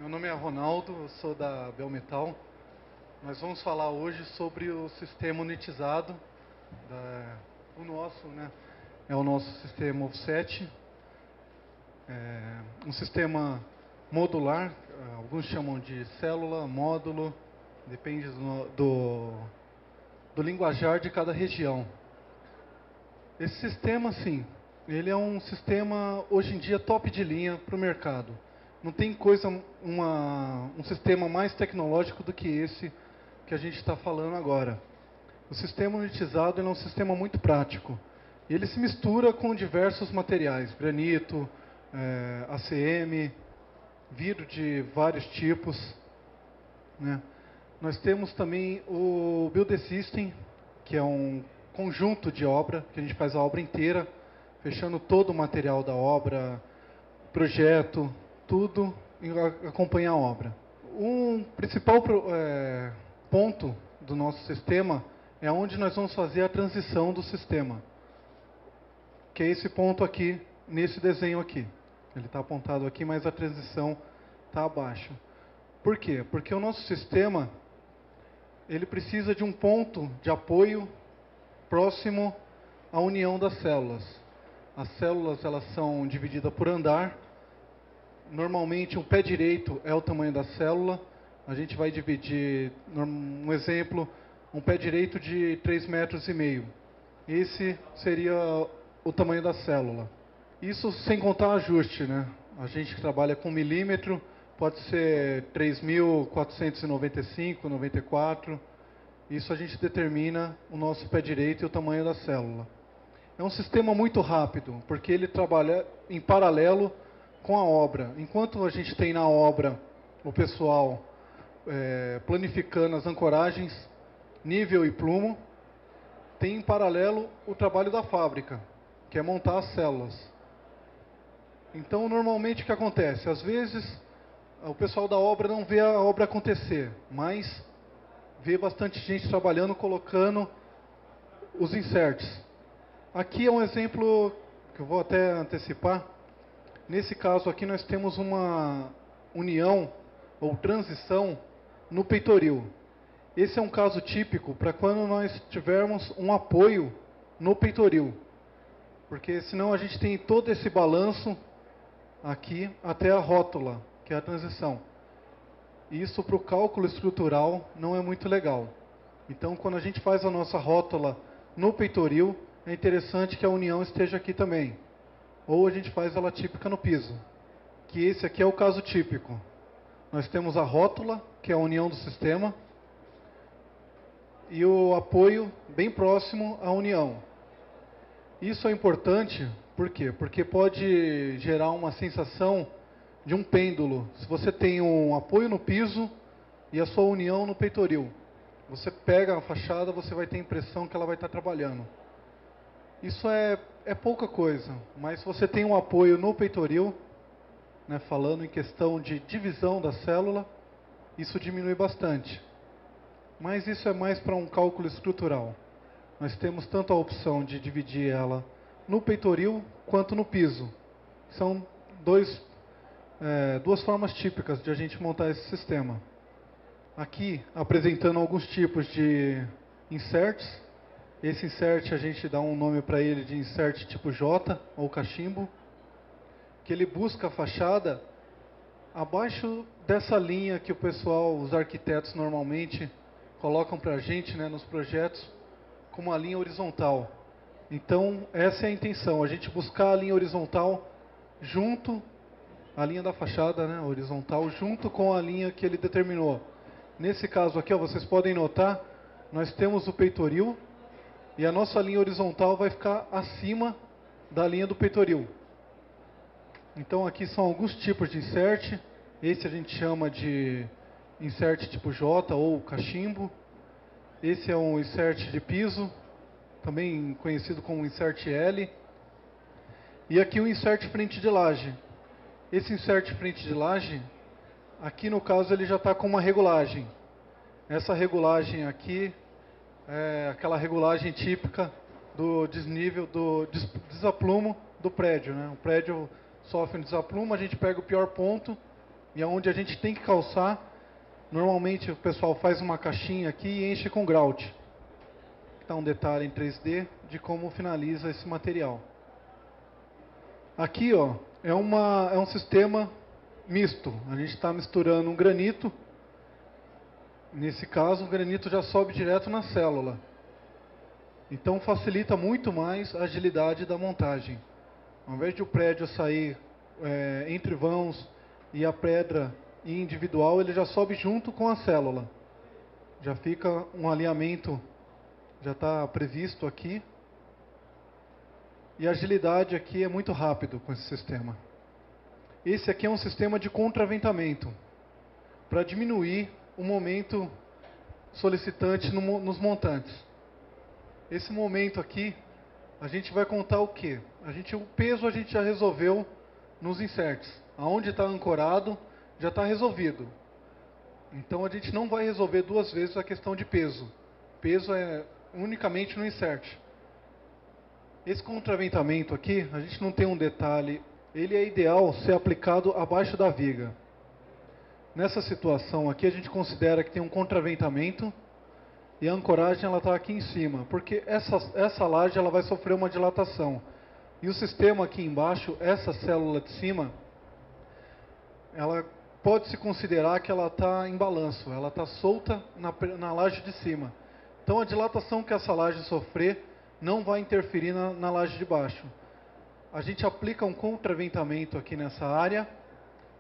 Meu nome é Ronaldo, eu sou da Belmetal. Nós vamos falar hoje sobre o sistema unitizado, o nosso, né? É o nosso sistema offset, um sistema modular, alguns chamam de célula, módulo, depende do linguajar de cada região. Esse sistema, sim, ele é um sistema, hoje em dia, top de linha para o mercado. Não tem um sistema mais tecnológico do que esse que a gente está falando agora. O sistema unitizado é um sistema muito prático. Ele se mistura com diversos materiais, granito, ACM, vidro de vários tipos, né? Nós temos também o Build System, que é um conjunto de obra, que a gente faz a obra inteira, fechando todo o material da obra, projeto, tudo, e acompanha a obra. Um principal ponto do nosso sistema é onde nós vamos fazer a transição do sistema, que é esse ponto aqui, nesse desenho aqui. Ele está apontado aqui, mas a transição está abaixo. Por quê? Porque o nosso sistema, ele precisa de um ponto de apoio próximo à união das células. As células, elas são divididas por andar. Normalmente, um pé direito é o tamanho da célula. A gente vai dividir, um exemplo, um pé direito de 3,5 metros. Esse seria o tamanho da célula. Isso sem contar ajuste, né? A gente que trabalha com milímetro, pode ser 3.495, 94. Isso a gente determina o nosso pé direito e o tamanho da célula. É um sistema muito rápido, porque ele trabalha em paralelo com a obra. Enquanto a gente tem na obra o pessoal planificando as ancoragens, nível e plumo, tem em paralelo o trabalho da fábrica, que é montar as células. Então, normalmente o que acontece? Às vezes, o pessoal da obra não vê a obra acontecer, mas vê bastante gente trabalhando, colocando os inserts. Aqui é um exemplo que eu vou até antecipar. Nesse caso aqui nós temos uma união ou transição no peitoril. Esse é um caso típico para quando nós tivermos um apoio no peitoril. Porque senão a gente tem todo esse balanço aqui até a rótula, que é a transição. Isso para o cálculo estrutural não é muito legal. Então, quando a gente faz a nossa rótula no peitoril, é interessante que a união esteja aqui também. Ou a gente faz ela típica no piso, que esse aqui é o caso típico. Nós temos a rótula, que é a união do sistema, e o apoio bem próximo à união. Isso é importante, por quê? Porque pode gerar uma sensação de um pêndulo. Se você tem um apoio no piso e a sua união no peitoril, você pega a fachada, você vai ter a impressão que ela vai estar trabalhando. Isso é pouca coisa, mas se você tem um apoio no peitoril, né, falando em questão de divisão da célula, isso diminui bastante. Mas isso é mais para um cálculo estrutural. Nós temos tanto a opção de dividir ela no peitoril quanto no piso. São duas formas típicas de a gente montar esse sistema. Aqui, apresentando alguns tipos de inserts. Esse insert a gente dá um nome para ele de insert tipo J, ou cachimbo, que ele busca a fachada abaixo dessa linha que o pessoal, os arquitetos normalmente colocam para a gente, né, nos projetos, como a linha horizontal. Então, essa é a intenção, a gente buscar a linha horizontal junto, a linha da fachada, né, horizontal, junto com a linha que ele determinou. Nesse caso aqui, ó, vocês podem notar, nós temos o peitoril, e a nossa linha horizontal vai ficar acima da linha do peitoril. Então aqui são alguns tipos de insert. Esse a gente chama de insert tipo J ou cachimbo. Esse é um insert de piso, também conhecido como insert L. E aqui o insert frente de laje. Esse insert frente de laje, aqui no caso ele já está com uma regulagem. Essa regulagem aqui é aquela regulagem típica do desnível, do desaplumo do prédio, né? O prédio sofre um desaplumo, a gente pega o pior ponto E aonde a gente tem que calçar, normalmente o pessoal faz uma caixinha aqui e enche com grout. Está um detalhe em 3D de como finaliza esse material. Aqui, ó, é um sistema misto. A gente está misturando um granito. Nesse caso, o granito já sobe direto na célula. Então facilita muito mais a agilidade da montagem. Ao invés de o prédio sair entre vãos e a pedra individual, ele já sobe junto com a célula. Já fica um alinhamento, já está previsto aqui. E a agilidade aqui é muito rápido com esse sistema. Esse aqui é um sistema de contraventamento, para diminuir o momento solicitante nos montantes. Esse momento aqui, a gente vai contar o quê? O peso a gente já resolveu nos inserts. Aonde está ancorado, já está resolvido. Então a gente não vai resolver duas vezes a questão de peso. Peso é unicamente no insert. Esse contraventamento aqui, a gente não tem um detalhe, ele é ideal ser aplicado abaixo da viga. Nessa situação aqui, a gente considera que tem um contraventamento e a ancoragem ela está aqui em cima, porque essa laje ela vai sofrer uma dilatação. E o sistema aqui embaixo, essa célula de cima, ela pode-se considerar que ela está em balanço, ela está solta na laje de cima. Então a dilatação que essa laje sofrer não vai interferir na laje de baixo. A gente aplica um contraventamento aqui nessa área,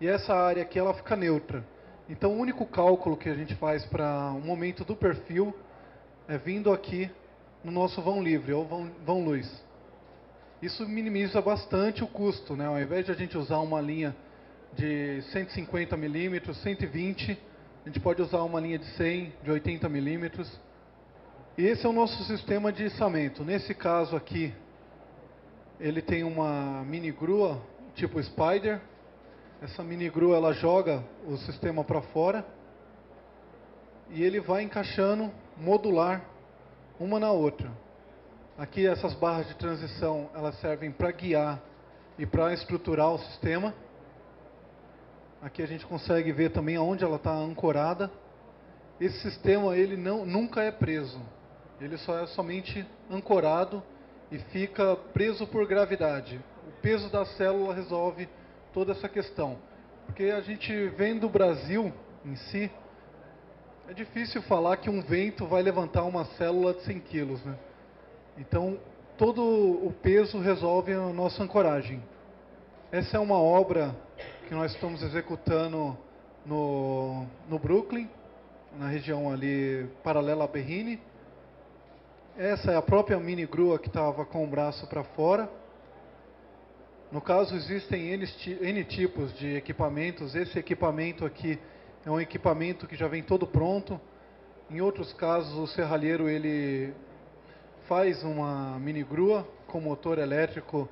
e essa área aqui ela fica neutra. Então o único cálculo que a gente faz para o momento do perfil é vindo aqui no nosso vão livre, ou vão luz. Isso minimiza bastante o custo, né? Ao invés de a gente usar uma linha de 150 milímetros, 120, a gente pode usar uma linha de 100, de 80 milímetros. E esse é o nosso sistema de içamento. Nesse caso aqui, ele tem uma mini grua, tipo Spider. Essa mini grua, ela joga o sistema para fora. E ele vai encaixando modular, uma na outra. Aqui essas barras de transição, elas servem para guiar e para estruturar o sistema. Aqui a gente consegue ver também aonde ela está ancorada. Esse sistema, ele nunca é preso. Ele só é somente ancorado e fica preso por gravidade. O peso da célula resolve toda essa questão. Porque a gente vem do Brasil em si, é difícil falar que um vento vai levantar uma célula de 100 quilos, né? Então, todo o peso resolve a nossa ancoragem. Essa é uma obra que nós estamos executando no Brooklyn, na região ali paralela a Berrini. Essa é a própria mini grua que estava com o braço para fora. No caso, existem N tipos de equipamentos. Esse equipamento aqui é um equipamento que já vem todo pronto. Em outros casos, o serralheiro ele faz uma mini grua com motor elétrico,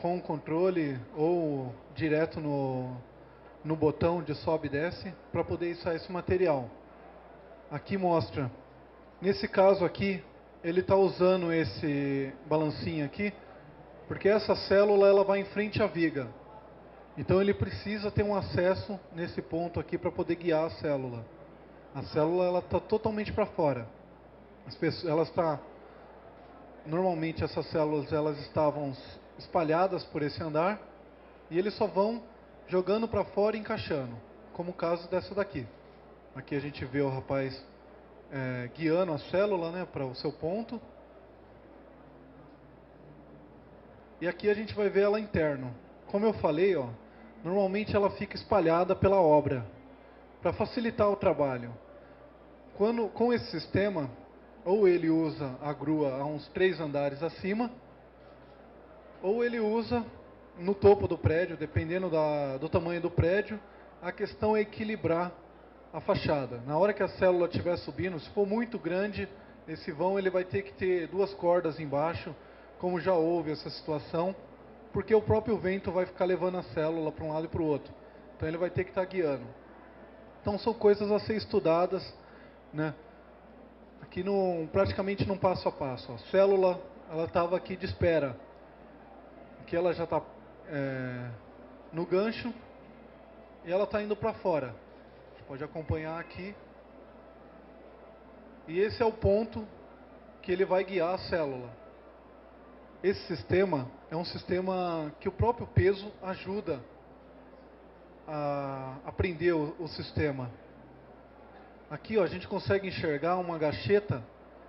com controle ou direto no botão de sobe e desce para poder içar esse material. Aqui mostra, nesse caso aqui, ele está usando esse balancinho aqui, porque essa célula ela vai em frente à viga. Então ele precisa ter um acesso nesse ponto aqui para poder guiar a célula. A célula ela está totalmente para fora. Normalmente essas células elas estavam espalhadas por esse andar e eles só vão jogando para fora e encaixando, como o caso dessa daqui. Aqui a gente vê o rapaz guiando a célula, né, para o seu ponto. E aqui a gente vai ver ela interno. Como eu falei, ó, normalmente ela fica espalhada pela obra, para facilitar o trabalho. Com esse sistema, ou ele usa a grua a uns 3 andares acima, ou ele usa no topo do prédio, dependendo do tamanho do prédio. A questão é equilibrar a fachada. Na hora que a célula estiver subindo, se for muito grande, esse vão ele vai ter que ter 2 cordas embaixo, como já houve essa situação, porque o próprio vento vai ficar levando a célula para um lado e para o outro. Então ele vai ter que estar guiando. Então são coisas a ser estudadas, né? Aqui praticamente num passo a passo. A célula ela estava aqui de espera. Aqui ela já está no gancho. e ela está indo para fora. A gente pode acompanhar aqui. E esse é o ponto que ele vai guiar a célula. Esse sistema é um sistema que o próprio peso ajuda a aprender o sistema. Aqui ó, a gente consegue enxergar uma gacheta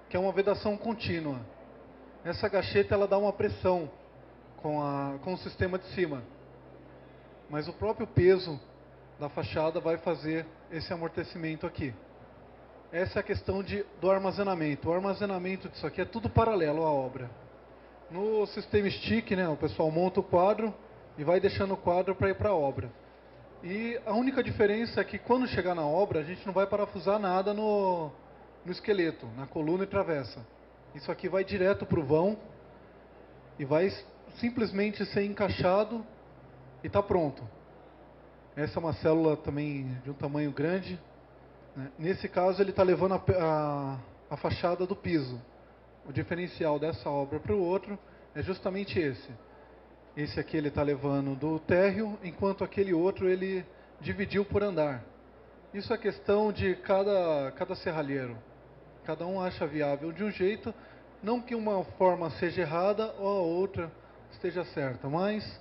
que é uma vedação contínua. Essa gacheta ela dá uma pressão com o sistema de cima. Mas o próprio peso da fachada vai fazer esse amortecimento aqui. Essa é a questão do armazenamento. O armazenamento disso aqui é tudo paralelo à obra. No sistema stick, né, o pessoal monta o quadro e vai deixando o quadro para ir para a obra. E a única diferença é que quando chegar na obra, a gente não vai parafusar nada no esqueleto, na coluna e travessa. Isso aqui vai direto para o vão e vai simplesmente ser encaixado e está pronto. Essa é uma célula também de um tamanho grande. Nesse caso ele está levando a fachada do piso. O diferencial dessa obra para o outro é justamente esse. Esse aqui ele está levando do térreo, enquanto aquele outro ele dividiu por andar. Isso é questão de cada serralheiro. Cada um acha viável de um jeito, não que uma forma seja errada ou a outra esteja certa, mas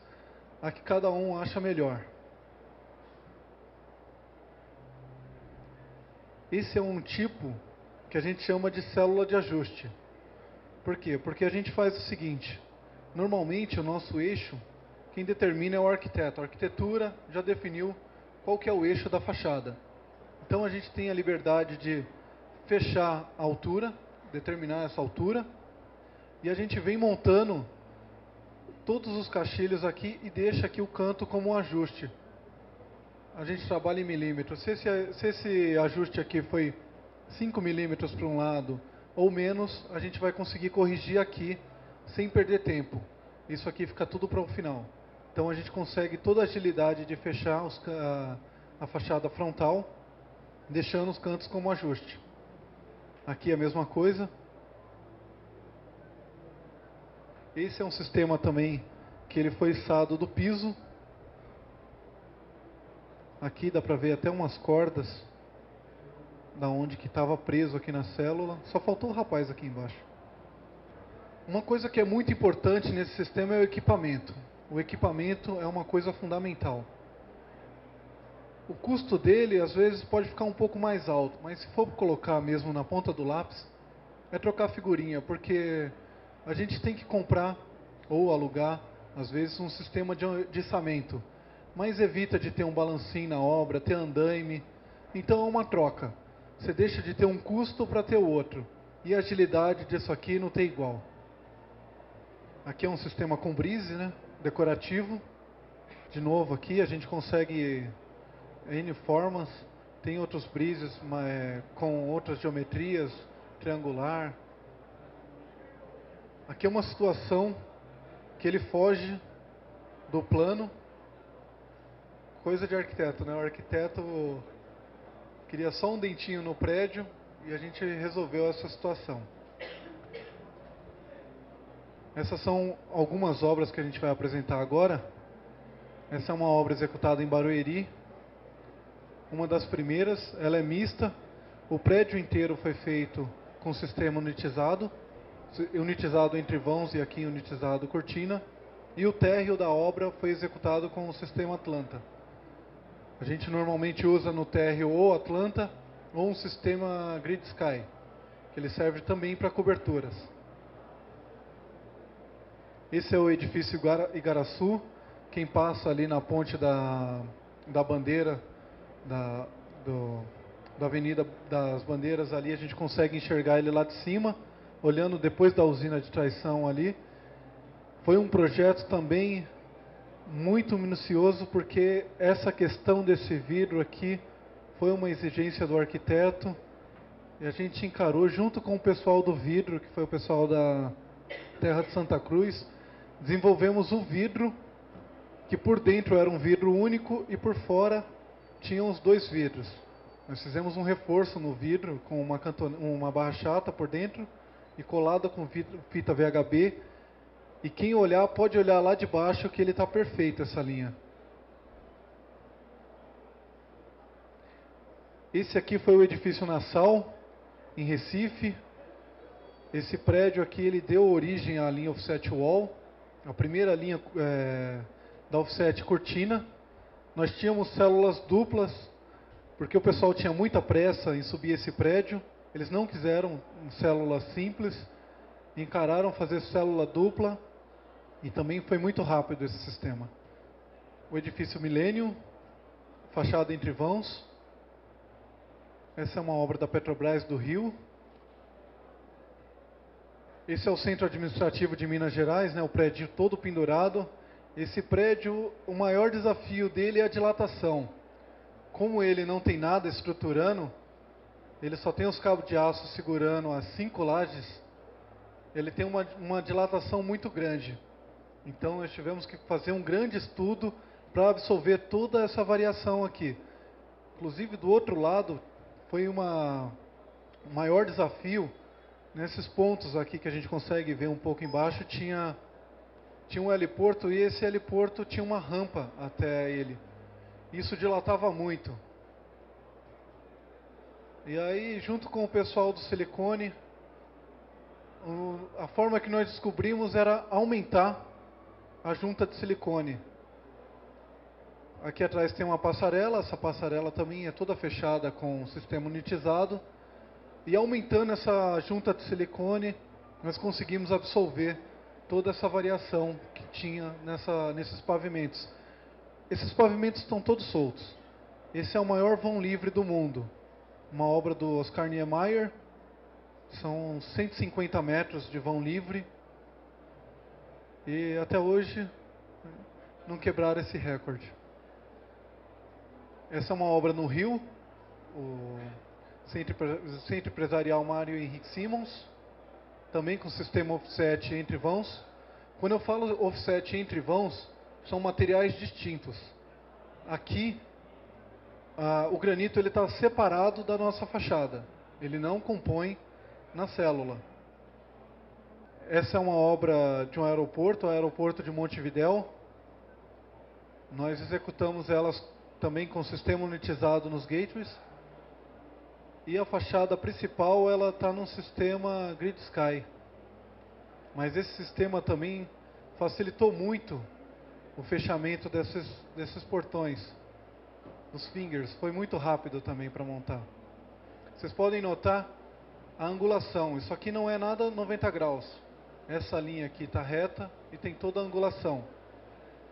a que cada um acha melhor. Esse é um tipo que a gente chama de célula de ajuste. Por quê? Porque a gente faz o seguinte, normalmente o nosso eixo, quem determina é o arquiteto. A arquitetura já definiu qual que é o eixo da fachada. Então a gente tem a liberdade de fechar a altura, determinar essa altura, e a gente vem montando todos os caixilhos aqui e deixa aqui o canto como um ajuste. A gente trabalha em milímetros. Se esse ajuste aqui foi 5 milímetros para um lado ou menos, a gente vai conseguir corrigir aqui sem perder tempo. Isso aqui fica tudo para o final. Então a gente consegue toda a agilidade de fechar a fachada frontal, deixando os cantos como ajuste. Aqui a mesma coisa. Esse é um sistema também que ele foi içado do piso. Aqui dá para ver até umas cordas da onde que estava preso aqui na célula. Só faltou o rapaz aqui embaixo. Uma coisa que é muito importante nesse sistema é o equipamento. O equipamento é uma coisa fundamental. O custo dele às vezes pode ficar um pouco mais alto, mas se for colocar mesmo na ponta do lápis, é trocar figurinha, porque a gente tem que comprar ou alugar, às vezes, um sistema de içamento. Mas evita de ter um balancinho na obra, ter andaime. Então é uma troca. Você deixa de ter um custo para ter o outro. E a agilidade disso aqui não tem igual. Aqui é um sistema com brise, né? Decorativo. De novo aqui a gente consegue N formas. Tem outros brises com outras geometrias, triangular. Aqui é uma situação que ele foge do plano. Coisa de arquiteto, né? O arquiteto queria só um dentinho no prédio e a gente resolveu essa situação. Essas são algumas obras que a gente vai apresentar agora. Essa é uma obra executada em Barueri. Uma das primeiras, ela é mista. O prédio inteiro foi feito com sistema unitizado. Unitizado entre vãos e aqui unitizado cortina. E o térreo da obra foi executado com o sistema Atlanta. A gente normalmente usa no térreo ou Atlanta ou um sistema Grid Sky, que ele serve também para coberturas. Esse é o edifício Igaraçu. Quem passa ali na ponte da bandeira, da Avenida das Bandeiras ali, a gente consegue enxergar ele lá de cima, olhando depois da usina de traição ali. Foi um projeto também muito minucioso, porque essa questão desse vidro aqui foi uma exigência do arquiteto e a gente encarou junto com o pessoal do vidro, que foi o pessoal da Terra de Santa Cruz. Desenvolvemos o vidro, que por dentro era um vidro único e por fora tinha os dois vidros. Nós fizemos um reforço no vidro com uma barra chata por dentro e colada com fita VHB. E quem olhar, pode olhar lá de baixo que ele está perfeito, essa linha. Esse aqui foi o edifício Nassau, em Recife. Esse prédio aqui, ele deu origem à linha Offset Wall, a primeira linha da Offset Cortina. Nós tínhamos células duplas, porque o pessoal tinha muita pressa em subir esse prédio. Eles não quiseram célula simples, encararam fazer célula dupla, e também foi muito rápido esse sistema. O edifício Millennium, fachada entre vãos. Essa é uma obra da Petrobras do Rio. Esse é o centro administrativo de Minas Gerais, né, o prédio todo pendurado. Esse prédio, o maior desafio dele é a dilatação. Como ele não tem nada estruturando, ele só tem os cabos de aço segurando as 5 lajes, ele tem uma dilatação muito grande. Então nós tivemos que fazer um grande estudo para absorver toda essa variação aqui. Inclusive do outro lado, foi o maior desafio. Nesses pontos aqui que a gente consegue ver um pouco embaixo, tinha um heliporto, e esse heliporto tinha uma rampa até ele. Isso dilatava muito. E aí, junto com o pessoal do silicone, a forma que nós descobrimos era aumentar a junta de silicone. Aqui atrás tem uma passarela, essa passarela também é toda fechada com um sistema unitizado. E aumentando essa junta de silicone, nós conseguimos absorver toda essa variação que tinha nesses pavimentos. Esses pavimentos estão todos soltos. Esse é o maior vão livre do mundo. Uma obra do Oscar Niemeyer. São 150 metros de vão livre. E até hoje não quebraram esse recorde. Essa é uma obra no Rio. O Centro Empresarial Mário Henrique Simons, também com sistema offset entre vãos. Quando eu falo offset entre vãos, são materiais distintos. Aqui, o granito está separado da nossa fachada. Ele não compõe na célula. Essa é uma obra de um aeroporto, o aeroporto de Montevidéu. Nós executamos elas também com sistema unitizado nos gateways. E a fachada principal, ela está num sistema Grid Sky. Mas esse sistema também facilitou muito o fechamento desses portões. Os fingers, foi muito rápido também para montar. Vocês podem notar a angulação. Isso aqui não é nada 90 graus. Essa linha aqui está reta e tem toda a angulação.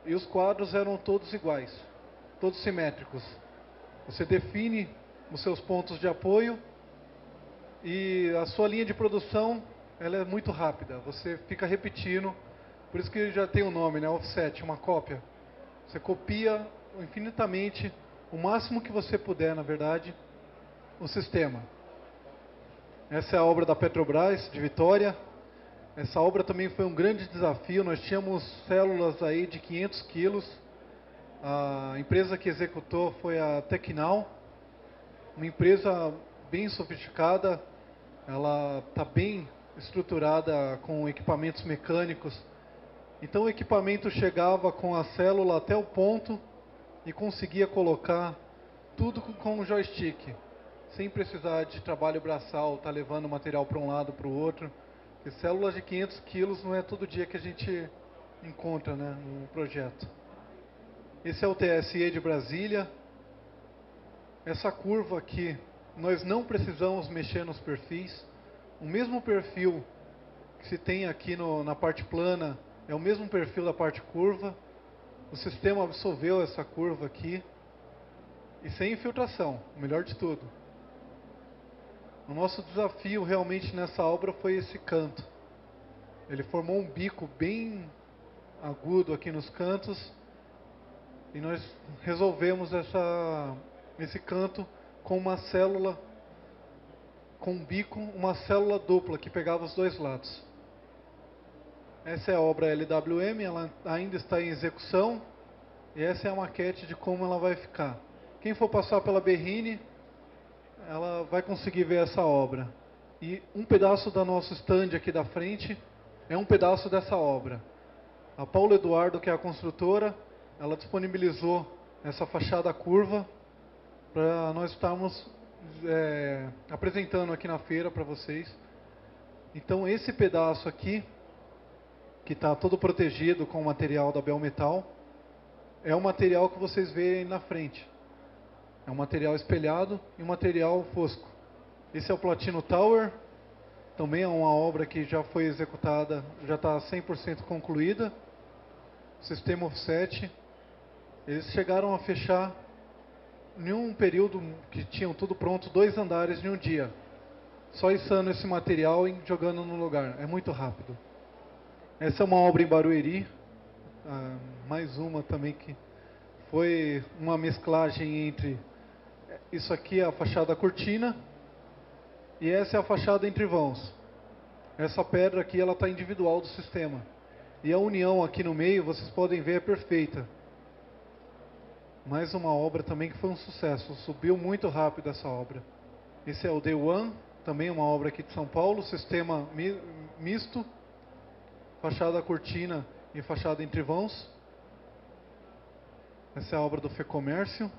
E os quadros eram todos iguais, todos simétricos. Você define os seus pontos de apoio e a sua linha de produção, ela é muito rápida. Você fica repetindo, por isso que já tem o nome, né? Offset, uma cópia. Você copia infinitamente, o máximo que você puder, na verdade, o sistema. Essa é a obra da Petrobras, de Vitória. Essa obra também foi um grande desafio. Nós tínhamos células aí de 500 quilos. A empresa que executou foi a Tecnal. Uma empresa bem sofisticada, ela está bem estruturada com equipamentos mecânicos. Então o equipamento chegava com a célula até o ponto e conseguia colocar tudo com um joystick, sem precisar de trabalho braçal, tá levando material para um lado para o outro. Porque células de 500 quilos não é todo dia que a gente encontra, né, no projeto. Esse é o TSE de Brasília. Essa curva aqui, nós não precisamos mexer nos perfis. O mesmo perfil que se tem aqui na parte plana é o mesmo perfil da parte curva. O sistema absorveu essa curva aqui e sem infiltração, o melhor de tudo. O nosso desafio realmente nessa obra foi esse canto. Ele formou um bico bem agudo aqui nos cantos e nós resolvemos esse canto com uma célula, com um bico, uma célula dupla que pegava os dois lados. Essa é a obra LWM, ela ainda está em execução e essa é a maquete de como ela vai ficar. Quem for passar pela Berrini, ela vai conseguir ver essa obra. E um pedaço do nosso stand aqui da frente é um pedaço dessa obra. A Paulo Eduardo, que é a construtora, ela disponibilizou essa fachada curva para nós estarmos apresentando aqui na feira para vocês. Então esse pedaço aqui, que está todo protegido com o material da Belmetal, é o material que vocês veem na frente. É um material espelhado e um material fosco. Esse é o Platino Tower, também é uma obra que já foi executada, já está 100% concluída. Sistema offset. Eles chegaram a fechar, em um período que tinham tudo pronto, 2 andares em um dia. Só içando esse material e jogando no lugar. É muito rápido. Essa é uma obra em Barueri. Mais uma também que foi uma mesclagem entre... Isso aqui é a fachada cortina. E essa é a fachada entre vãos. Essa pedra aqui, ela está individual do sistema. E a união aqui no meio, vocês podem ver, é perfeita. Mais uma obra também que foi um sucesso. Subiu muito rápido essa obra. Esse é o The One, também uma obra aqui de São Paulo. Sistema misto. Fachada cortina e fachada entre vãos. Essa é a obra do FEComércio.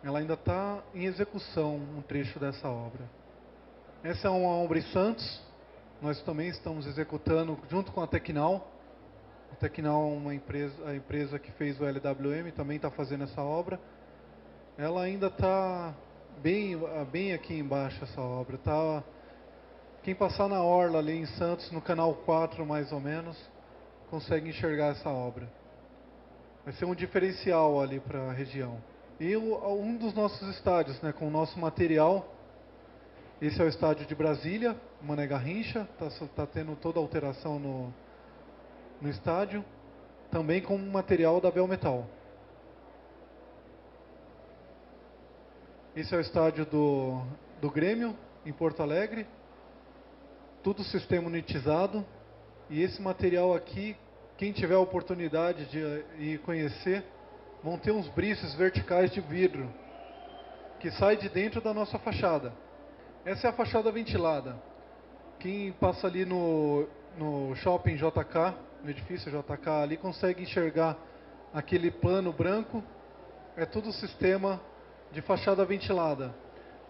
Ela ainda está em execução, um trecho dessa obra. Essa é uma obra em Santos. Nós também estamos executando junto com a Tecnal. A Tecnal é uma empresa, a empresa que fez o LWM, também está fazendo essa obra. Ela ainda está bem aqui embaixo, essa obra. Quem passar na orla ali em Santos, no canal 4 mais ou menos, consegue enxergar essa obra. Vai ser um diferencial ali para a região. E um dos nossos estádios, né, com o nosso material. Esse é o estádio de Brasília, Mané Garrincha. Está tendo toda a alteração no estádio. Também com material da Belmetal. Esse é o estádio do Grêmio, em Porto Alegre. Tudo sistema unitizado. E esse material aqui, quem tiver a oportunidade de ir conhecer, vão ter uns brices verticais de vidro que sai de dentro da nossa fachada. Essa é a fachada ventilada. Quem passa ali no shopping JK, no edifício JK ali, consegue enxergar aquele plano branco. É tudo sistema de fachada ventilada.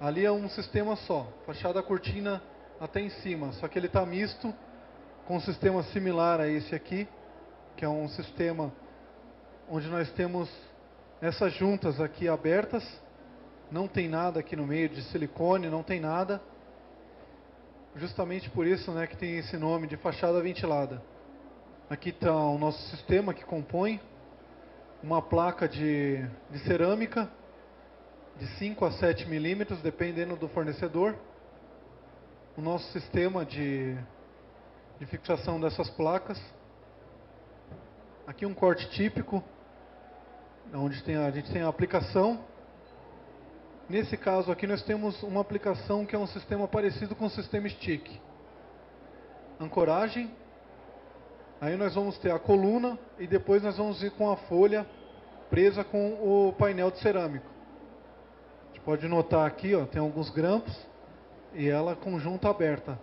Ali é um sistema só, fachada cortina até em cima, só que ele está misto com um sistema similar a esse aqui, que é um sistema onde nós temos essas juntas aqui abertas, não tem nada aqui no meio de silicone, não tem nada, justamente por isso, né, que tem esse nome de fachada ventilada. Aqui está o nosso sistema que compõe uma placa de cerâmica de 5 a 7 milímetros, dependendo do fornecedor. O nosso sistema de fixação dessas placas. Aqui um corte típico, onde a gente tem a aplicação. Nesse caso aqui nós temos uma aplicação que é um sistema parecido com o sistema stick. Ancoragem. Aí nós vamos ter a coluna e depois nós vamos ir com a folha presa com o painel de cerâmico. A gente pode notar aqui, ó, tem alguns grampos e ela com junta aberta.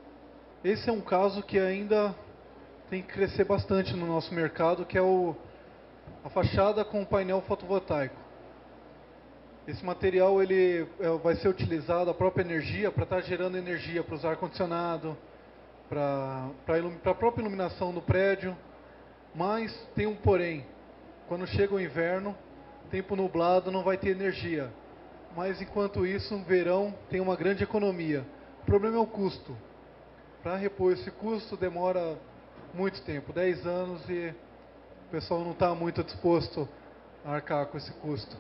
Esse é um caso que ainda tem que crescer bastante no nosso mercado, que é a fachada com painel fotovoltaico. Esse material ele vai ser utilizado a própria energia para estar gerando energia para os ar-condicionado, para a própria iluminação do prédio. Mas tem um porém. Quando chega o inverno, tempo nublado, não vai ter energia. Mas enquanto isso, no verão tem uma grande economia. O problema é o custo. Para repor esse custo demora muito tempo, 10 anos, e o pessoal não está muito disposto a arcar com esse custo.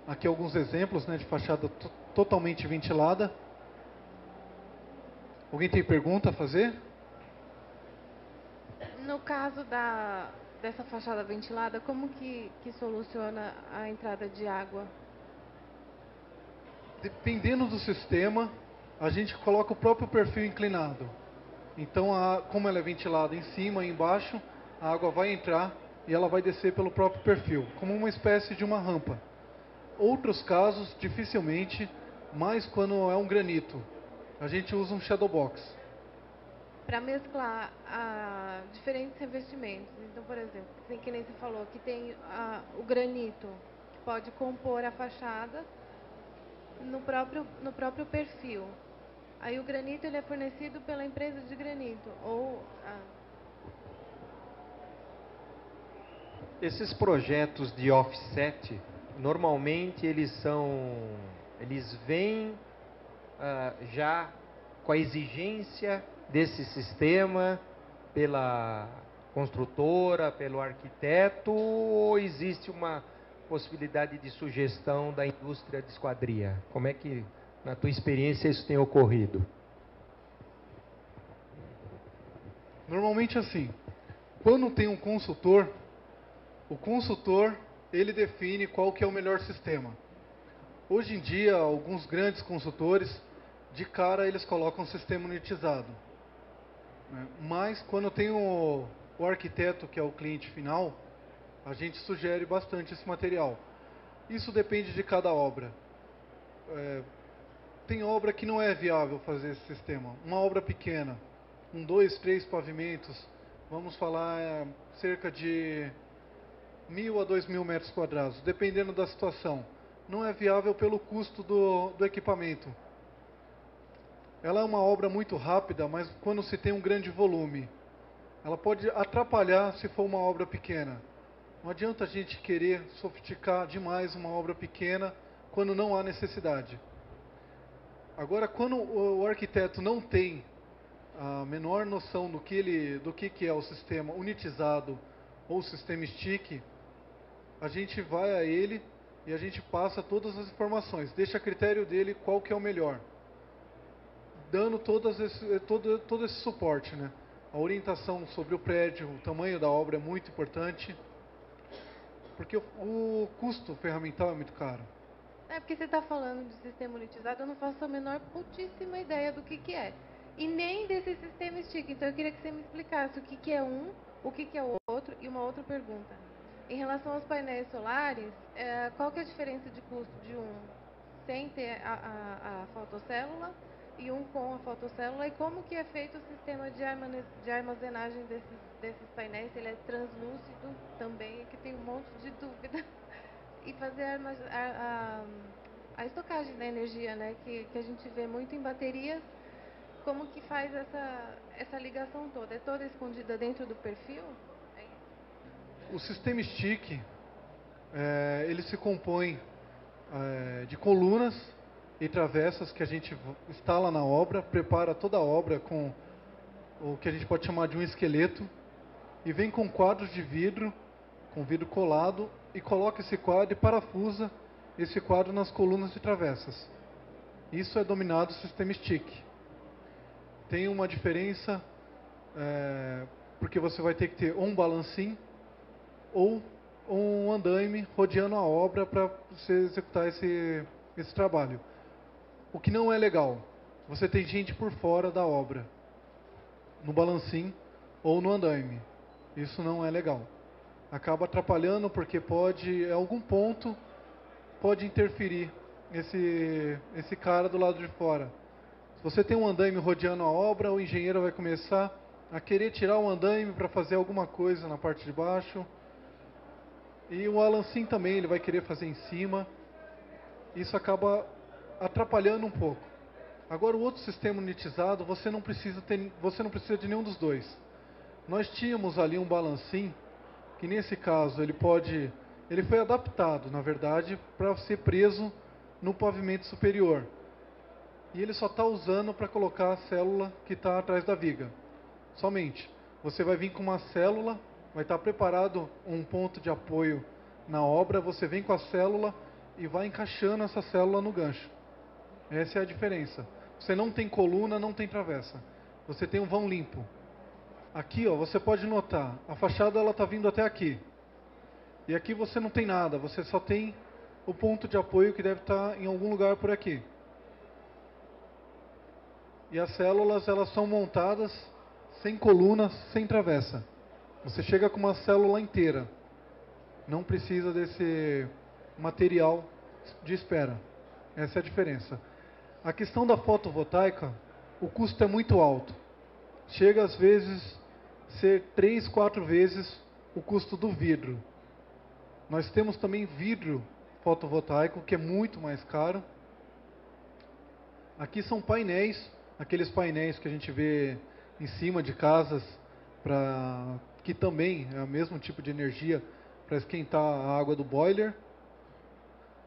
Aqui alguns exemplos, né, de fachada totalmente ventilada. Alguém tem pergunta a fazer? No caso dessa fachada ventilada, como que soluciona a entrada de água? Dependendo do sistema, a gente coloca o próprio perfil inclinado. Então, como ela é ventilada em cima e embaixo, a água vai entrar e ela vai descer pelo próprio perfil, como uma espécie de uma rampa. Outros casos, dificilmente, mas quando é um granito, a gente usa um shadow box. Para mesclar diferentes revestimentos. Então, por exemplo, que nem você falou, que tem o granito, que pode compor a fachada, no próprio perfil. Aí o granito ele é fornecido pela empresa de granito ou Esses projetos de offset, normalmente eles vêm já com a exigência desse sistema pela construtora, pelo arquiteto, ou existe uma possibilidade de sugestão da indústria de esquadria? Como é que, na tua experiência, isso tem ocorrido? Normalmente assim, quando tem um consultor, o consultor ele define qual que é o melhor sistema. Hoje em dia, alguns grandes consultores, de cara eles colocam um sistema unitizado, né? Mas quando tem o arquiteto, que é o cliente final, a gente sugere bastante esse material. Isso depende de cada obra. Tem obra que não é viável fazer esse sistema. Uma obra pequena, 2, 3 pavimentos, vamos falar cerca de 1.000 a 2.000 metros quadrados, dependendo da situação. Não é viável pelo custo do equipamento. Ela é uma obra muito rápida, mas quando se tem um grande volume, ela pode atrapalhar se for uma obra pequena. Não adianta a gente querer sofisticar demais uma obra pequena quando não há necessidade. Agora, quando o arquiteto não tem a menor noção do que é o sistema unitizado ou o sistema stick, a gente vai a ele e a gente passa todas as informações, deixa a critério dele qual que é o melhor, dando todo esse suporte, né? A orientação sobre o prédio, o tamanho da obra é muito importante, porque o custo ferramental é muito caro. porque você está falando de sistema unitizado, eu não faço a menor putíssima ideia do que é. E nem desse sistema stick. Então eu queria que você me explicasse o que é um, o que é o outro. E uma outra pergunta. Em relação aos painéis solares, qual que é a diferença de custo de um sem ter a fotocélula e um com a fotocélula? E como que é feito o sistema de armazenagem desses painéis? Se ele é translúcido também, que tem um monte de dúvida. E fazer a estocagem da energia, né? Que a gente vê muito em baterias. Como que faz essa ligação toda? É toda escondida dentro do perfil? É isso? O sistema stick, ele se compõe de colunas e travessas que a gente instala na obra, prepara toda a obra com o que a gente pode chamar de um esqueleto, e vem com quadros de vidro, com vidro colado, e coloca esse quadro e parafusa esse quadro nas colunas e travessas. Isso é dominado sistema stick. Tem uma diferença, porque você vai ter que ter ou um balancim ou um andaime rodeando a obra para você executar esse trabalho. O que não é legal, você tem gente por fora da obra, no balancim ou no andaime. Isso não é legal. Acaba atrapalhando porque em algum ponto, pode interferir esse cara do lado de fora. Se você tem um andaime rodeando a obra, o engenheiro vai começar a querer tirar o andaime para fazer alguma coisa na parte de baixo. E o balancim também, ele vai querer fazer em cima. Isso acaba atrapalhando um pouco. Agora, o outro sistema unitizado, você não precisa de nenhum dos dois. Nós tínhamos ali um balancim, que nesse caso ele foi adaptado, na verdade, para ser preso no pavimento superior. E ele só está usando para colocar a célula que está atrás da viga. Somente. Você vai vir com uma célula, vai estar preparado um ponto de apoio na obra, você vem com a célula e vai encaixando essa célula no gancho. Essa é a diferença. Você não tem coluna, não tem travessa. Você tem um vão limpo. Aqui, ó, você pode notar, a fachada ela está vindo até aqui. E aqui você não tem nada, você só tem o ponto de apoio que deve estar em algum lugar por aqui. E as células, elas são montadas sem coluna, sem travessa. Você chega com uma célula inteira. Não precisa desse material de espera. Essa é a diferença. A questão da fotovoltaica, o custo é muito alto. Chega às vezes ser 3, 4 vezes o custo do vidro. Nós temos também vidro fotovoltaico, que é muito mais caro. Aqui são painéis, aqueles painéis que a gente vê em cima de casas, que também é o mesmo tipo de energia para esquentar a água do boiler.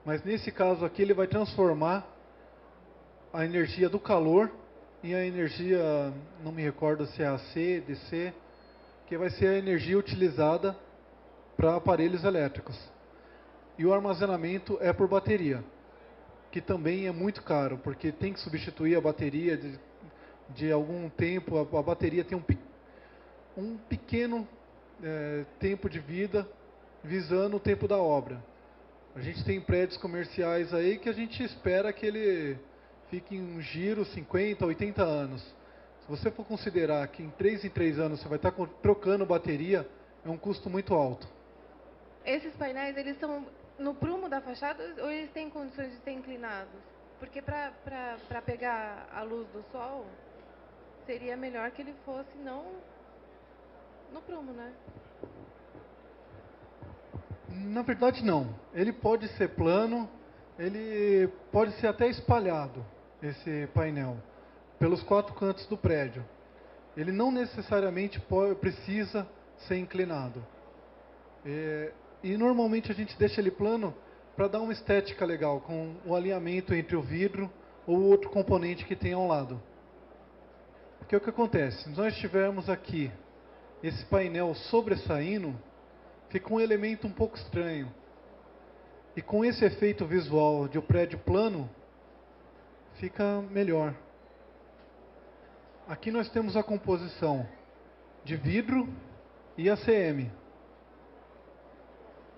Mas nesse caso aqui ele vai transformar a energia do calor em a energia, não me recordo se é AC, DC, que vai ser a energia utilizada para aparelhos elétricos. E o armazenamento é por bateria, que também é muito caro, porque tem que substituir a bateria de algum tempo. A bateria tem um pequeno tempo de vida, visando o tempo da obra. A gente tem prédios comerciais aí que a gente espera que ele fique em um giro 50, 80 anos. Se você for considerar que em 3 anos você vai estar trocando bateria, é um custo muito alto. Esses painéis, eles são no prumo da fachada ou eles têm condições de ser inclinados? Porque para pegar a luz do sol, seria melhor que ele fosse não no prumo, né? Na verdade não. Ele pode ser plano, ele pode ser até espalhado, esse painel, pelos 4 cantos do prédio. Ele não necessariamente precisa ser inclinado. E normalmente a gente deixa ele plano para dar uma estética legal, com o alinhamento entre o vidro ou o outro componente que tem ao lado. Porque o que acontece? Se nós tivermos aqui esse painel sobressaindo, fica um elemento um pouco estranho. E com esse efeito visual de o prédio plano, fica melhor. Aqui nós temos a composição de vidro e ACM.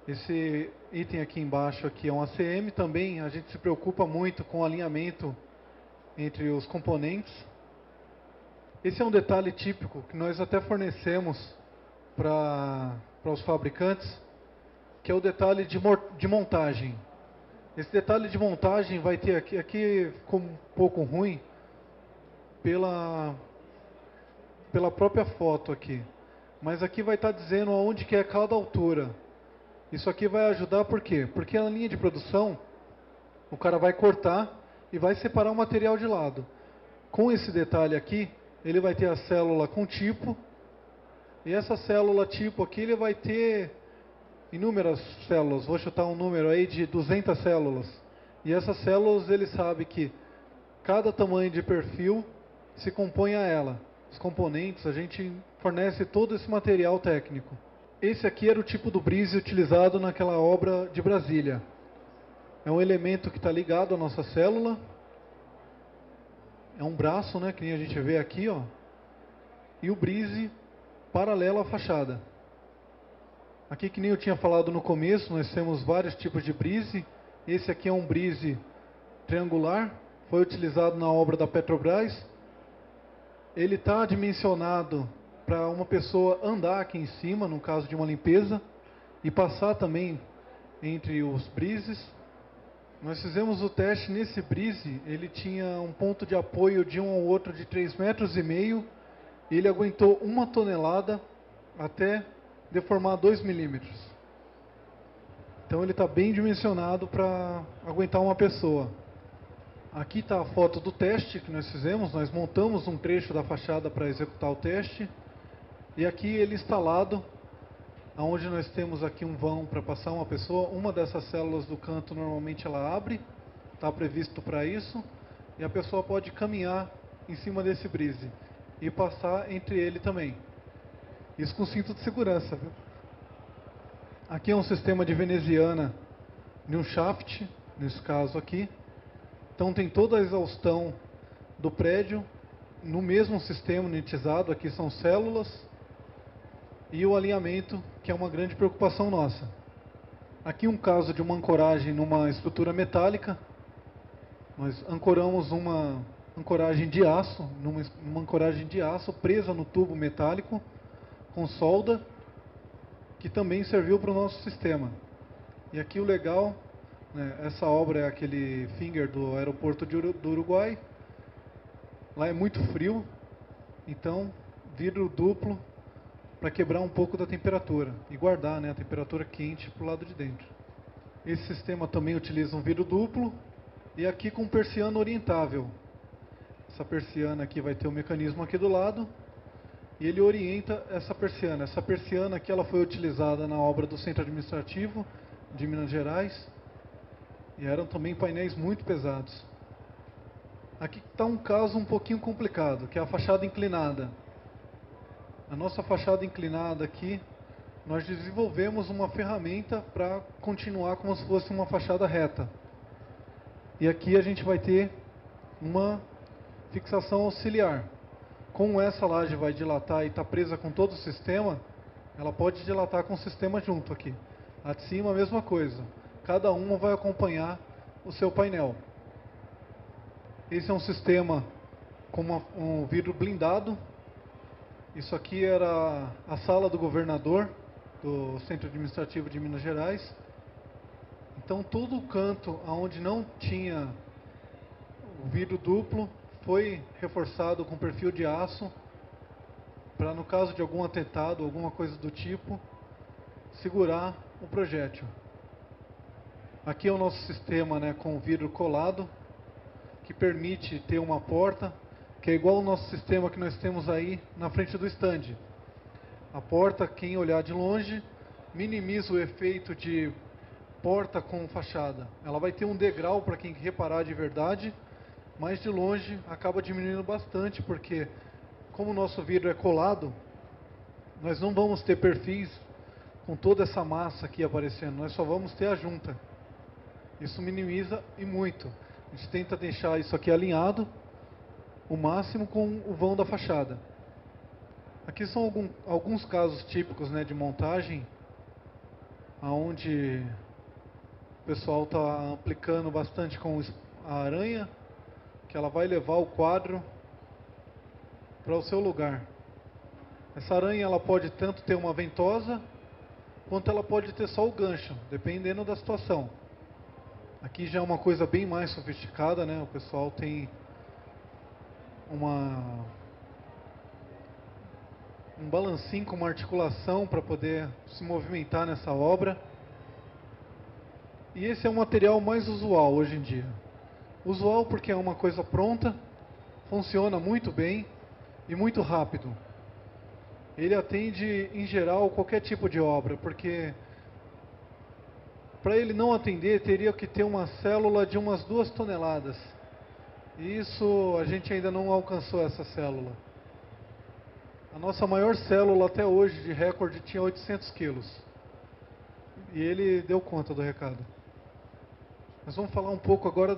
Esse item aqui embaixo aqui é um ACM também. A gente se preocupa muito com o alinhamento entre os componentes. Esse é um detalhe típico que nós até fornecemos para os fabricantes, que é o detalhe de montagem. Esse detalhe de montagem vai ter aqui ficou um pouco ruim pela própria foto aqui, mas aqui vai estar dizendo aonde que é cada altura. Isso aqui vai ajudar por quê? Porque na linha de produção o cara vai cortar e vai separar o material de lado. Com esse detalhe aqui, ele vai ter a célula com tipo, e essa célula tipo aqui ele vai ter inúmeras células. Vou chutar um número aí de 200 células. E essas células ele sabe que cada tamanho de perfil se compõe a ela. Os componentes, a gente fornece todo esse material técnico. Esse aqui era o tipo do brise utilizado naquela obra de Brasília. É um elemento que está ligado à nossa célula. É um braço, né, que nem a gente vê aqui, ó. E o brise paralelo à fachada. Aqui, que nem eu tinha falado no começo, nós temos vários tipos de brise. Esse aqui é um brise triangular, foi utilizado na obra da Petrobras. Ele está dimensionado para uma pessoa andar aqui em cima, no caso de uma limpeza, e passar também entre os brises. Nós fizemos o teste nesse brise, ele tinha um ponto de apoio de um ao outro de 3,5 metros, e ele aguentou 1 tonelada até deformar 2 milímetros. Então ele está bem dimensionado para aguentar uma pessoa. Aqui está a foto do teste que nós fizemos. Nós montamos um trecho da fachada para executar o teste. E aqui ele instalado, onde nós temos aqui um vão para passar uma pessoa. Uma dessas células do canto normalmente ela abre, está previsto para isso. E a pessoa pode caminhar em cima desse brise e passar entre ele também. Isso com cinto de segurança, viu? Aqui é um sistema de veneziana de um shaft, nesse caso aqui. Então tem toda a exaustão do prédio no mesmo sistema unitizado. Aqui são células e o alinhamento, que é uma grande preocupação nossa. Aqui um caso de uma ancoragem numa estrutura metálica. Nós ancoramos uma ancoragem de aço, numa ancoragem de aço presa no tubo metálico com solda, que também serviu para o nosso sistema. E aqui o legal, né, essa obra é aquele finger do aeroporto do Uruguai. Lá é muito frio, então vidro duplo para quebrar um pouco da temperatura e guardar, né, a temperatura quente para o lado de dentro. Esse sistema também utiliza um vidro duplo e aqui com persiano orientável. Essa persiana aqui vai ter o mecanismo aqui do lado e ele orienta essa persiana. Essa persiana aqui ela foi utilizada na obra do Centro Administrativo de Minas Gerais e eram também painéis muito pesados. Aqui está um caso um pouquinho complicado, que é a fachada inclinada. A nossa fachada inclinada aqui, nós desenvolvemos uma ferramenta para continuar como se fosse uma fachada reta. E aqui a gente vai ter uma fixação auxiliar. Como essa laje vai dilatar e está presa com todo o sistema, ela pode dilatar com o sistema junto aqui. A de cima a mesma coisa. Cada uma vai acompanhar o seu painel. Esse é um sistema com um vidro blindado. Isso aqui era a sala do governador do Centro Administrativo de Minas Gerais. Então todo o canto onde não tinha o vidro duplo foi reforçado com perfil de aço para, no caso de algum atentado, alguma coisa do tipo, segurar o projétil. Aqui é o nosso sistema, né, com vidro colado, que permite ter uma porta, que é igual ao nosso sistema que nós temos aí na frente do stand. A porta, quem olhar de longe, minimiza o efeito de porta com fachada. Ela vai ter um degrau para quem reparar de verdade, mas de longe acaba diminuindo bastante, porque como o nosso vidro é colado, nós não vamos ter perfis com toda essa massa aqui aparecendo, nós só vamos ter a junta. Isso minimiza e muito. A gente tenta deixar isso aqui alinhado o máximo com o vão da fachada. Aqui são alguns casos típicos, né, de montagem, onde o pessoal está aplicando bastante com a aranha, que ela vai levar o quadro para o seu lugar. Essa aranha ela pode tanto ter uma ventosa, quanto ela pode ter só o gancho, dependendo da situação. Aqui já é uma coisa bem mais sofisticada, né? O pessoal tem um balancinho com uma articulação para poder se movimentar nessa obra. E esse é o material mais usual hoje em dia. Usual porque é uma coisa pronta, funciona muito bem e muito rápido. Ele atende, em geral, qualquer tipo de obra, porque para ele não atender, teria que ter uma célula de umas 2 toneladas. E isso, a gente ainda não alcançou essa célula. A nossa maior célula até hoje, de recorde, tinha 800 quilos. E ele deu conta do recado. Nós vamos falar um pouco agora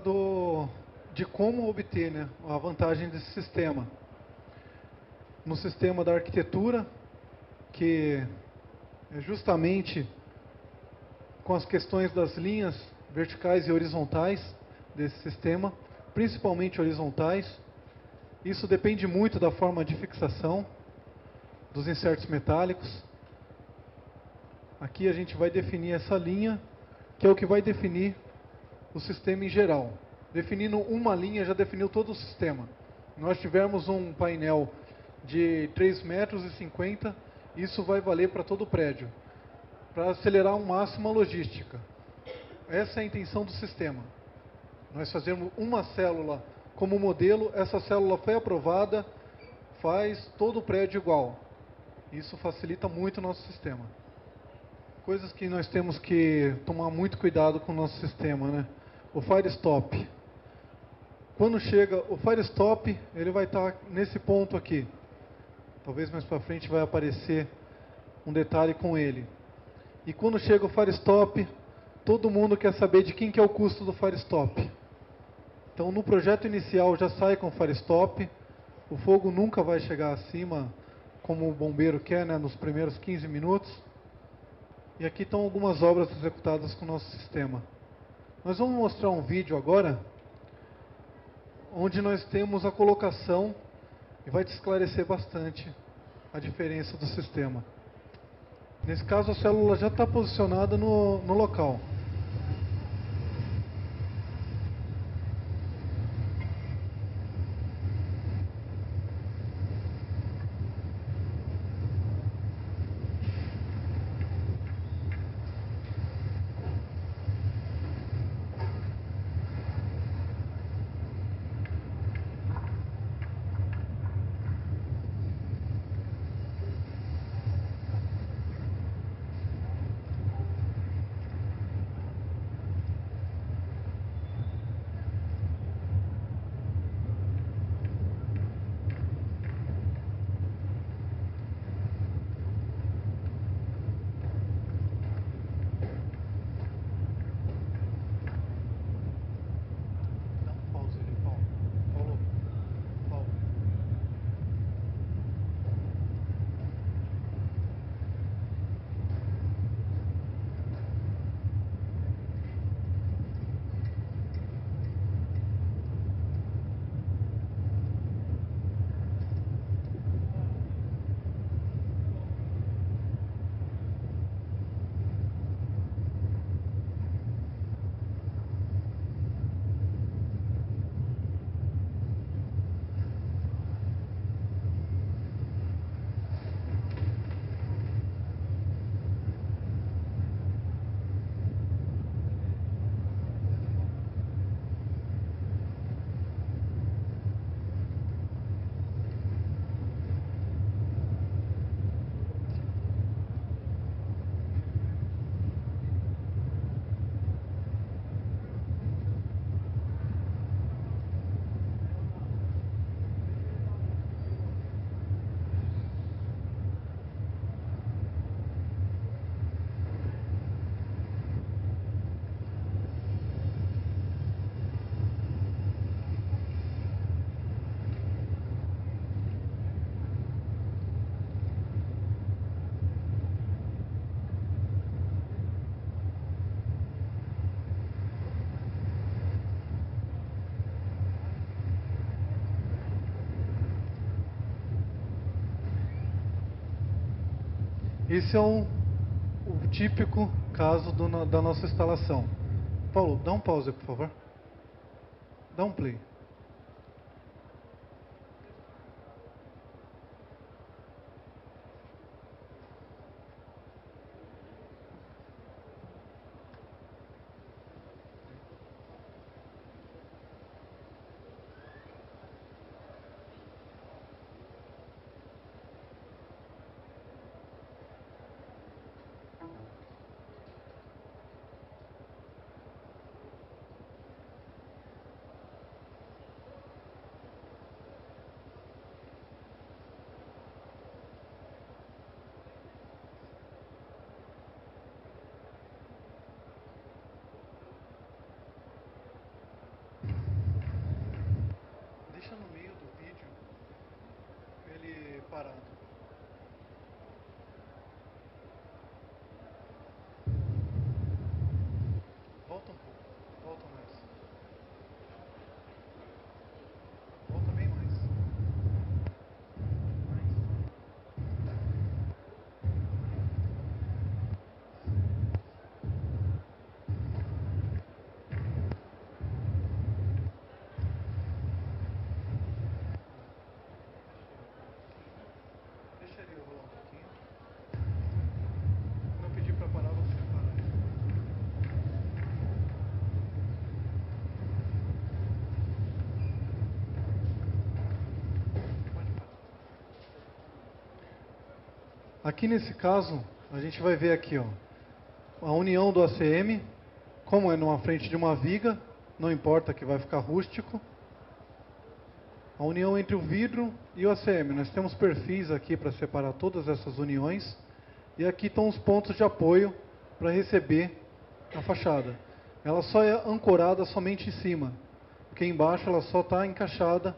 de como obter, né, a vantagem desse sistema. No sistema da arquitetura, que é justamente com as questões das linhas verticais e horizontais desse sistema, principalmente horizontais. Isso depende muito da forma de fixação dos insertos metálicos. Aqui a gente vai definir essa linha, que é o que vai definir o sistema em geral. Definindo uma linha, já definiu todo o sistema. Nós tivermos um painel de 3,50 metros, isso vai valer para todo o prédio, para acelerar ao máximo a logística. Essa é a intenção do sistema. Nós fazemos uma célula como modelo, essa célula foi aprovada, faz todo o prédio igual. Isso facilita muito o nosso sistema. Coisas que nós temos que tomar muito cuidado com o nosso sistema, né? O Fire Stop. Quando chega o Fire Stop, ele vai estar nesse ponto aqui. Talvez mais para frente vai aparecer um detalhe com ele. E quando chega o Fire Stop, todo mundo quer saber de quem que é o custo do Fire Stop. Então no projeto inicial já sai com o Fire Stop. O fogo nunca vai chegar acima, como o bombeiro quer, né, nos primeiros 15 minutos. E aqui estão algumas obras executadas com o nosso sistema. Nós vamos mostrar um vídeo agora, onde nós temos a colocação, e vai te esclarecer bastante a diferença do sistema. Nesse caso, a célula já está posicionada no local. Esse é o típico caso da nossa instalação. Paulo, dá um pause, por favor. Dá um play. Deixa no meio do vídeo ele parado. Volta um pouco. Volta mais. Volta bem mais. Deixa ele rolar um pouquinho. Quando eu pedir para parar, você para. Pode parar. Aqui nesse caso, a gente vai ver aqui, ó, a união do ACM, como é numa frente de uma viga, não importa que vai ficar rústico. A união entre o vidro e o ACM. Nós temos perfis aqui para separar todas essas uniões. E aqui estão os pontos de apoio para receber a fachada. Ela só é ancorada somente em cima, porque embaixo ela só está encaixada,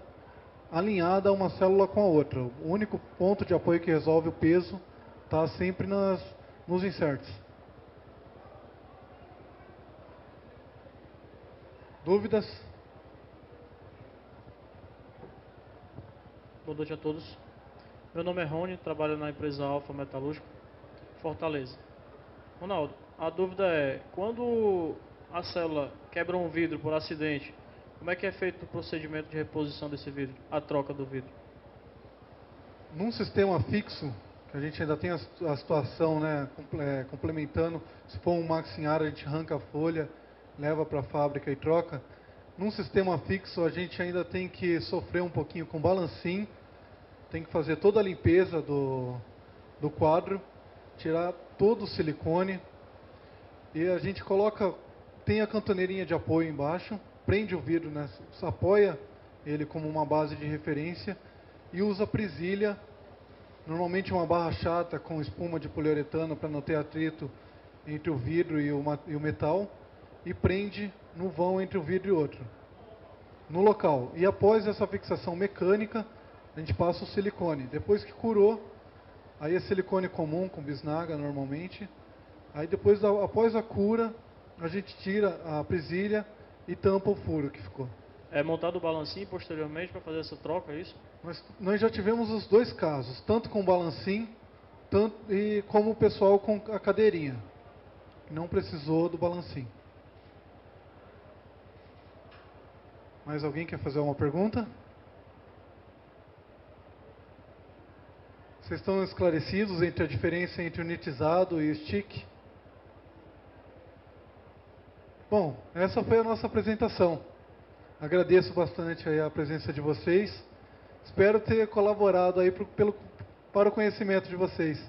alinhada uma célula com a outra. O único ponto de apoio que resolve o peso está sempre nos inserts. Dúvidas? Boa noite a todos. Meu nome é Rony, trabalho na empresa Alfa Metalúrgica, Fortaleza. Ronaldo, a dúvida é, quando a célula quebra um vidro por acidente, como é que é feito o procedimento de reposição desse vidro, a troca do vidro? Num sistema fixo, que a gente ainda tem a situação, né, complementando, se for um maxi ar, a gente arranca a folha, leva para a fábrica e troca. Num sistema fixo, a gente ainda tem que sofrer um pouquinho com balancim, tem que fazer toda a limpeza do quadro, tirar todo o silicone, e a gente tem a cantoneirinha de apoio embaixo, prende o vidro, né, apoia ele como uma base de referência e usa a presilha, normalmente uma barra chata com espuma de poliuretano para não ter atrito entre o vidro e o metal, e prende no vão entre o vidro e outro, no local. E após essa fixação mecânica, a gente passa o silicone. Depois que curou, aí é silicone comum com bisnaga normalmente. Aí depois, após a cura, a gente tira a presilha e tampa o furo que ficou. É montado o balancinho posteriormente para fazer essa troca, é isso? Nós já tivemos os dois casos, tanto com balancim, e como o pessoal com a cadeirinha. Não precisou do balancim. Mais alguém quer fazer uma pergunta? Vocês estão esclarecidos entre a diferença entre unitizado e stick? Bom, essa foi a nossa apresentação. Agradeço bastante aí a presença de vocês. Espero ter colaborado aí para o conhecimento de vocês.